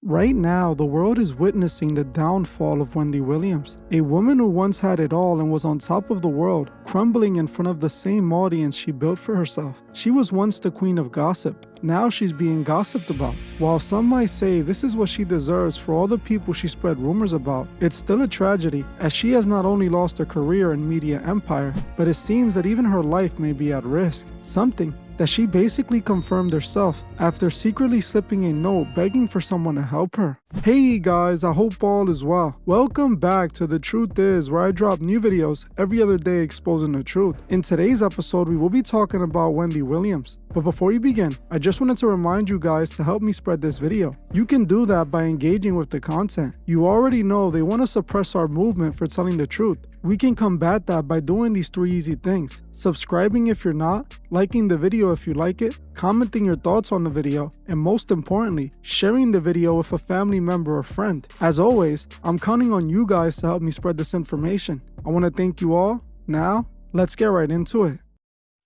Right now, the world is witnessing the downfall of Wendy Williams, a woman who once had it all and was on top of the world, crumbling in front of the same audience she built for herself. She was once the queen of gossip. Now she's being gossiped about. While some might say this is what she deserves for all the people she spread rumors about, it's still a tragedy, as she has not only lost her career and media empire, but it seems that even her life may be at risk. Something that she basically confirmed herself after secretly slipping a note begging for someone to help her. Hey guys, I hope all is well. Welcome back to The Truth Is, where I drop new videos every other day exposing the truth. In today's episode, we will be talking about Wendy Williams. But before we begin, I just wanted to remind you guys to help me spread this video. You can do that by engaging with the content. You already know they want to suppress our movement for telling the truth. We can combat that by doing these 3 easy things: subscribing if you're not, liking the video if you like it, commenting your thoughts on the video, and most importantly, sharing the video with a family member or friend. As always, I'm counting on you guys to help me spread this information. I want to thank you all. Now, let's get right into it.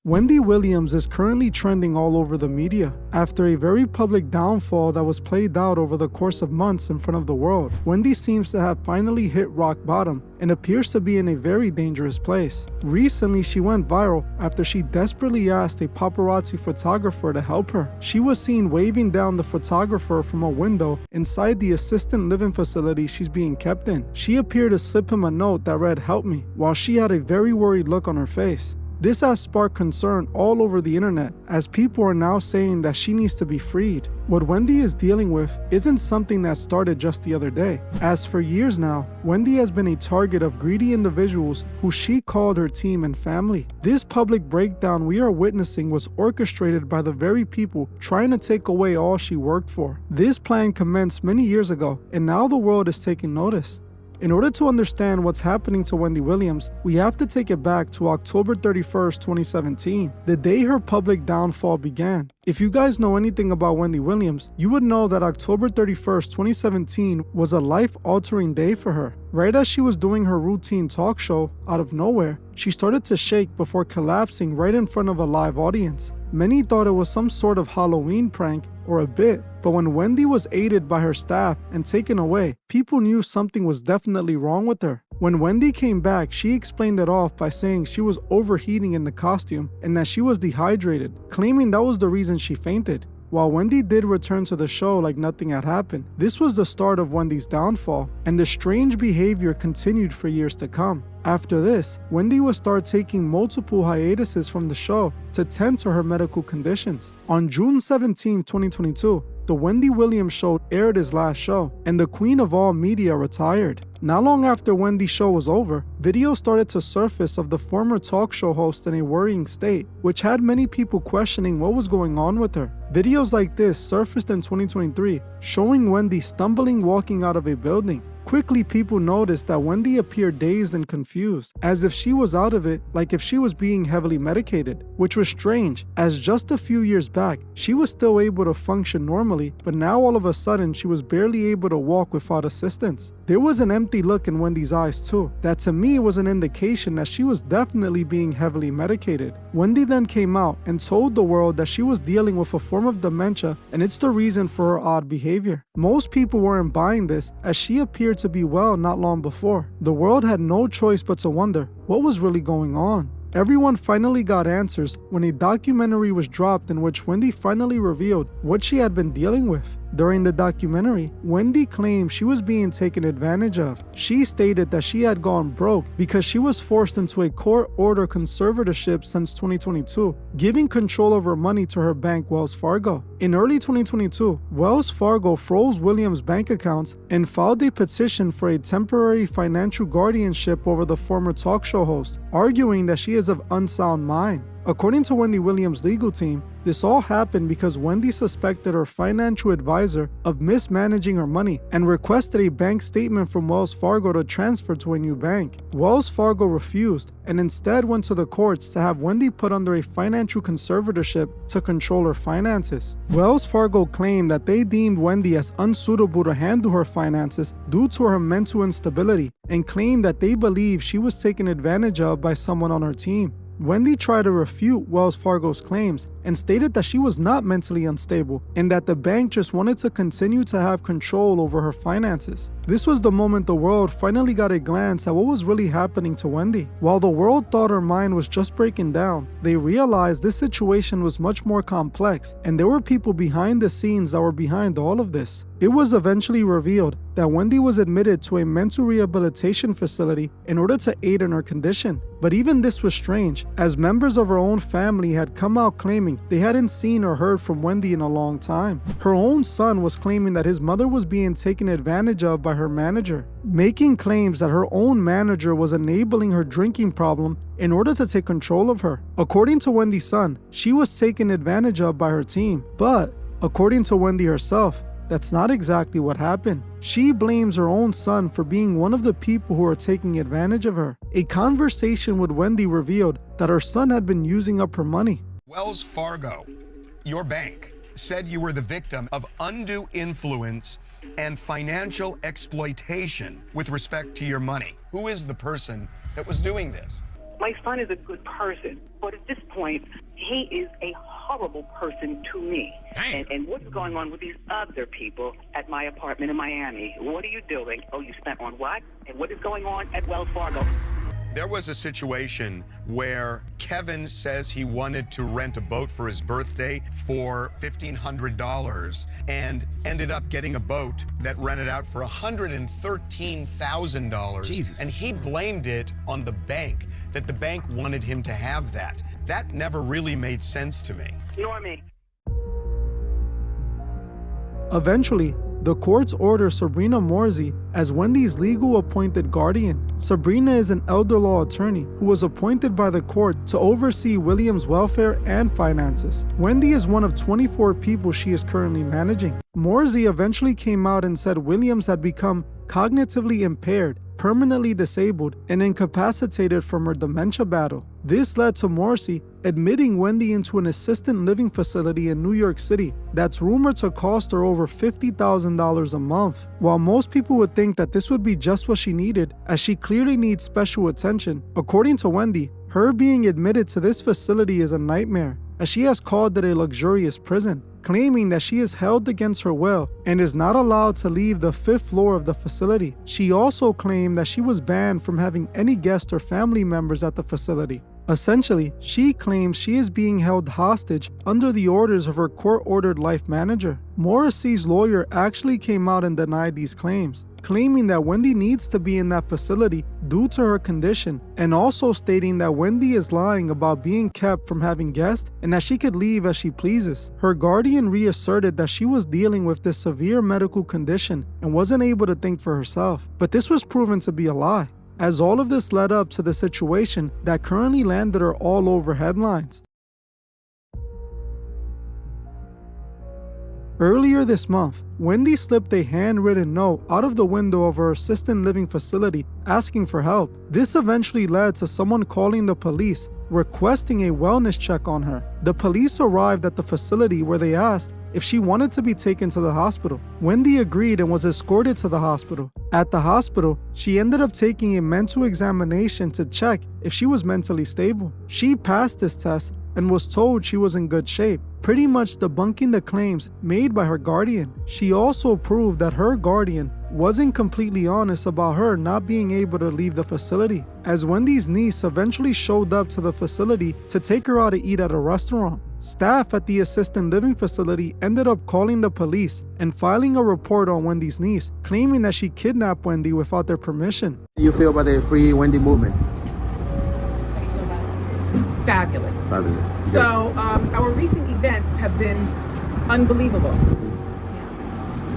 Wendy Williams is currently trending all over the media after a very public downfall that was played out over the course of months in front of the world. Wendy seems to have finally hit rock bottom and appears to be in a very dangerous place. Recently, she went viral after she desperately asked a paparazzi photographer to help her. She was seen waving down the photographer from a window inside the assisted living facility she's being kept in. She appeared to slip him a note that read "Help me," while she had a very worried look on her face. This has sparked concern all over the internet, as people are now saying that she needs to be freed. What Wendy is dealing with isn't something that started just the other day, as for years now, Wendy has been a target of greedy individuals who she called her team and family. This public breakdown we are witnessing was orchestrated by the very people trying to take away all she worked for. This plan commenced many years ago, and now the world is taking notice. In order to understand what's happening to Wendy Williams, we have to take it back to October 31st, 2017, the day her public downfall began. If you guys know anything about Wendy Williams, you would know that October 31st, 2017 was a life-altering day for her. Right as she was doing her routine talk show, out of nowhere, she started to shake before collapsing right in front of a live audience. Many thought it was some sort of Halloween prank or a bit, but when Wendy was aided by her staff and taken away, people knew something was definitely wrong with her. When Wendy came back, she explained it off by saying she was overheating in the costume and that she was dehydrated, claiming that was the reason she fainted. While Wendy did return to the show like nothing had happened, this was the start of Wendy's downfall, and the strange behavior continued for years to come. After this, Wendy would start taking multiple hiatuses from the show to tend to her medical conditions. On June 17, 2022, the Wendy Williams Show aired its last show, and the queen of all media retired. Not long after Wendy's show was over, videos started to surface of the former talk show host in a worrying state, which had many people questioning what was going on with her. Videos like this surfaced in 2023, showing Wendy stumbling walking out of a building. Quickly, people noticed that Wendy appeared dazed and confused, as if she was out of it, like if she was being heavily medicated, which was strange, as just a few years back, she was still able to function normally, but now all of a sudden she was barely able to walk without assistance. There was an empty look in Wendy's eyes too, that to me was an indication that she was definitely being heavily medicated. Wendy then came out and told the world that she was dealing with a form of dementia, and it's the reason for her odd behavior. Most people weren't buying this, as she appeared to be well not long before. The world had no choice but to wonder what was really going on. Everyone finally got answers when a documentary was dropped in which Wendy finally revealed what she had been dealing with. During the documentary, Wendy claimed she was being taken advantage of. She stated that she had gone broke because she was forced into a court-ordered conservatorship since 2022, giving control of her money to her bank, Wells Fargo. In early 2022, Wells Fargo froze Williams' bank accounts and filed a petition for a temporary financial guardianship over the former talk show host, arguing that she is of unsound mind. According to Wendy Williams' legal team, this all happened because Wendy suspected her financial advisor of mismanaging her money and requested a bank statement from Wells Fargo to transfer to a new bank. Wells Fargo refused and instead went to the courts to have Wendy put under a financial conservatorship to control her finances. Wells Fargo claimed that they deemed Wendy as unsuitable to handle her finances due to her mental instability and claimed that they believe she was taken advantage of by someone on her team. Wendy tried to refute Wells Fargo's claims and stated that she was not mentally unstable and that the bank just wanted to continue to have control over her finances. This was the moment the world finally got a glance at what was really happening to Wendy. While the world thought her mind was just breaking down, they realized this situation was much more complex and there were people behind the scenes that were behind all of this. It was eventually revealed that Wendy was admitted to a mental rehabilitation facility in order to aid in her condition. But even this was strange, as members of her own family had come out claiming they hadn't seen or heard from Wendy in a long time. Her own son was claiming that his mother was being taken advantage of by her manager, making claims that her own manager was enabling her drinking problem in order to take control of her. According to Wendy's son, she was taken advantage of by her team, but according to Wendy herself, that's not exactly what happened. She blames her own son for being one of the people who are taking advantage of her. A conversation with Wendy revealed that her son had been using up her money. Wells Fargo, your bank, said you were the victim of undue influence and financial exploitation with respect to your money. Who is the person that was doing this? My son is a good person, but at this point, he is a horrible person to me. And what's going on with these other people at my apartment in Miami? What are you doing? Oh, you spent on what? And what is going on at Wells Fargo? There was a situation where Kevin says he wanted to rent a boat for his birthday for $1,500 and ended up getting a boat that rented out for $113,000. Jesus. And he blamed it on the bank, that the bank wanted him to have that. That never really made sense to me. Nor me. Eventually, the courts order Sabrina Morsey as Wendy's legal appointed guardian. Sabrina is an elder law attorney who was appointed by the court to oversee Williams' welfare and finances. Wendy is one of 24 people she is currently managing. Morsey eventually came out and said Williams had become cognitively impaired, permanently disabled, and incapacitated from her dementia battle. This led to Morsey admitting Wendy into an assisted living facility in New York City that's rumored to cost her over $50,000 a month. While most people would think that this would be just what she needed, as she clearly needs special attention, according to Wendy, her being admitted to this facility is a nightmare, as she has called it a luxurious prison, claiming that she is held against her will and is not allowed to leave the 5th floor of the facility. She also claimed that she was banned from having any guests or family members at the facility. Essentially, she claims she is being held hostage under the orders of her court-ordered life manager. Morrissey's lawyer actually came out and denied these claims, claiming that Wendy needs to be in that facility due to her condition, and also stating that Wendy is lying about being kept from having guests and that she could leave as she pleases. Her guardian reasserted that she was dealing with this severe medical condition and wasn't able to think for herself, but this was proven to be a lie, as all of this led up to the situation that currently landed her all over headlines. Earlier this month, Wendy slipped a handwritten note out of the window of her assisted living facility asking for help. This eventually led to someone calling the police requesting a wellness check on her. The police arrived at the facility where they asked if she wanted to be taken to the hospital. Wendy agreed and was escorted to the hospital. At the hospital, she ended up taking a mental examination to check if she was mentally stable. She passed this test and was told she was in good shape, pretty much debunking the claims made by her guardian. She also proved that her guardian wasn't completely honest about her not being able to leave the facility, as Wendy's niece eventually showed up to the facility to take her out to eat at a restaurant. Staff at the assisted living facility ended up calling the police and filing a report on Wendy's niece, claiming that she kidnapped Wendy without their permission. How do you feel about the Free Wendy movement? Fabulous. Fabulous. So our recent events have been unbelievable.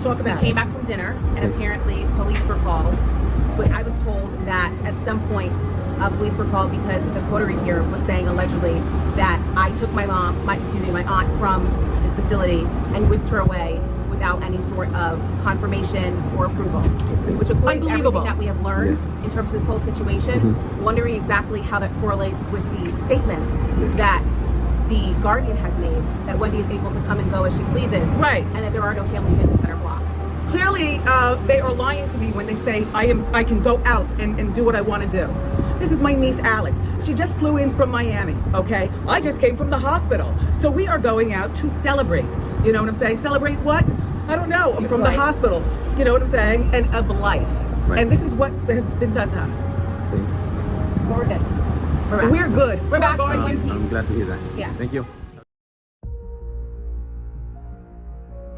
Talk about We came back from dinner, and apparently police were called. But I was told that at some point police were called because the coterie here was saying allegedly that I took my aunt from this facility and whisked her away without any sort of confirmation or approval, which according to everything that we have learned in terms of this whole situation, wondering exactly how that correlates with the statements that the guardian has made that Wendy is able to come and go as she pleases, Right. and that there are no family visits that are blocked. Clearly, they are lying to me when they say I can go out and do what I want to do. This is my niece, Alex. She just flew in from Miami, okay? I just came from the hospital. So we are going out to celebrate. You know what I'm saying? Celebrate what? I don't know. I'm from the hospital. You know what I'm saying? And of life. Right. And this is what has been done to us. We're good. We're good. We're back in one I'm piece. glad to hear that. Yeah. Thank you.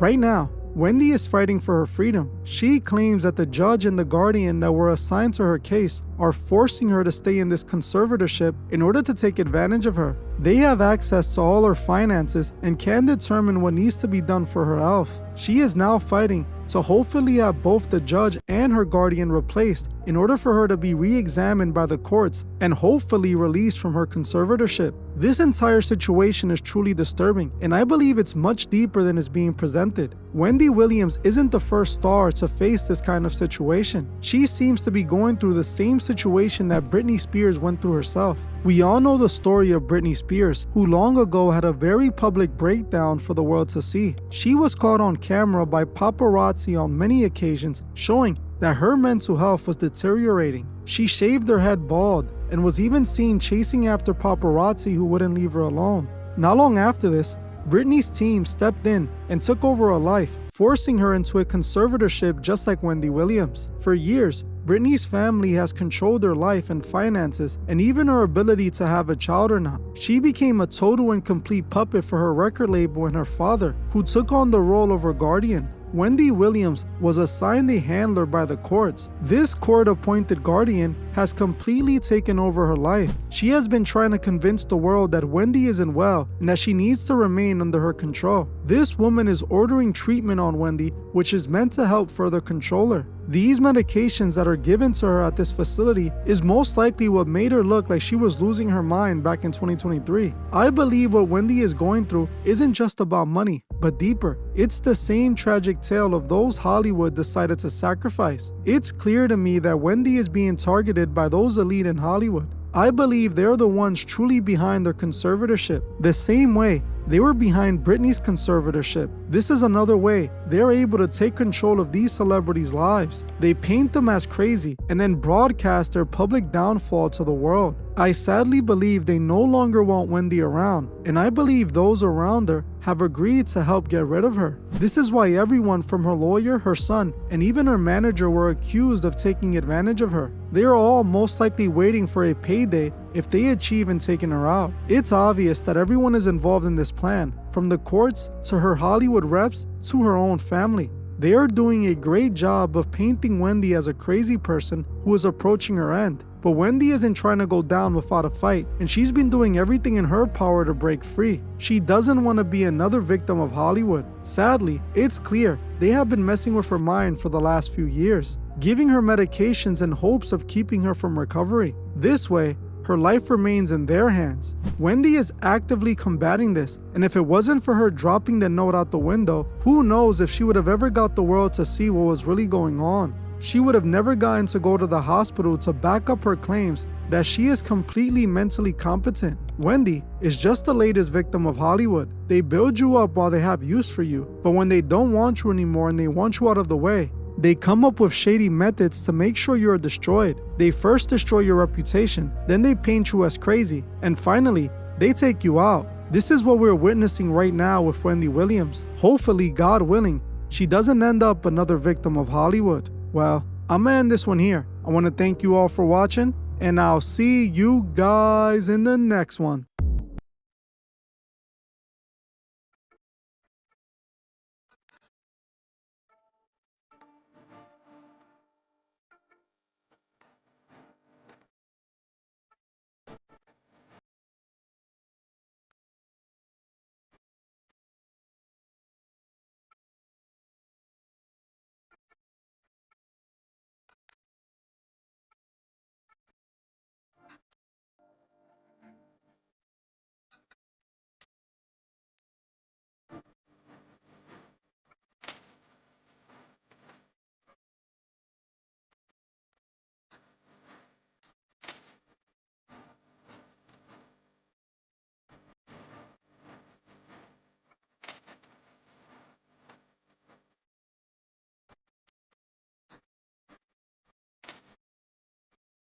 Right now, Wendy is fighting for her freedom. She claims that the judge and the guardian that were assigned to her case are forcing her to stay in this conservatorship in order to take advantage of her. They have access to all her finances and can determine what needs to be done for her health. She is now fighting to hopefully have both the judge and her guardian replaced in order for her to be re-examined by the courts and hopefully released from her conservatorship. This entire situation is truly disturbing, and I believe it's much deeper than is being presented. Wendy Williams isn't the first star to face this kind of situation. She seems to be going through the same situation that Britney Spears went through herself. We all know the story of Britney Spears, who long ago had a very public breakdown for the world to see. She was caught on camera by paparazzi on many occasions, showing that her mental health was deteriorating. She shaved her head bald and was even seen chasing after paparazzi who wouldn't leave her alone. Not long after this, Britney's team stepped in and took over her life, forcing her into a conservatorship just like Wendy Williams. For years, Britney's family has controlled her life and finances, and even her ability to have a child or not. She became a total and complete puppet for her record label and her father, who took on the role of her guardian. Wendy Williams was assigned a handler by the courts. This court-appointed guardian has completely taken over her life. She has been trying to convince the world that Wendy isn't well and that she needs to remain under her control. This woman is ordering treatment on Wendy, which is meant to help further control her. These medications that are given to her at this facility is most likely what made her look like she was losing her mind back in 2023. I believe what Wendy is going through isn't just about money, but deeper. It's the same tragic tale of those Hollywood decided to sacrifice. It's clear to me that Wendy is being targeted by those elite in Hollywood. I believe they're the ones truly behind their conservatorship, the same way they were behind Britney's conservatorship. This is another way they're able to take control of these celebrities' lives. They paint them as crazy and then broadcast their public downfall to the world. I sadly believe they no longer want Wendy around, and I believe those around her have agreed to help get rid of her. This is why everyone from her lawyer, her son, and even her manager were accused of taking advantage of her. They are all most likely waiting for a payday if they achieve in taking her out. It's obvious that everyone is involved in this plan, from the courts to her Hollywood reps to her own family. They are doing a great job of painting Wendy as a crazy person who is approaching her end. But Wendy isn't trying to go down without a fight, and she's been doing everything in her power to break free. She doesn't want to be another victim of Hollywood. Sadly, it's clear they have been messing with her mind for the last few years, giving her medications in hopes of keeping her from recovery. This way, her life remains in their hands. Wendy is actively combating this, and if it wasn't for her dropping the note out the window, who knows if she would have ever got the world to see what was really going on. She would have never gotten to go to the hospital to back up her claims that she is completely mentally competent. Wendy is just the latest victim of Hollywood. They build you up while they have use for you, but when they don't want you anymore and they want you out of the way, they come up with shady methods to make sure you're destroyed. They first destroy your reputation, then they paint you as crazy, and finally, they take you out. This is what we're witnessing right now with Wendy Williams. Hopefully, God willing, she doesn't end up another victim of Hollywood. Well, I'm gonna end this one here. I want to thank you all for watching, and I'll see you guys in the next one.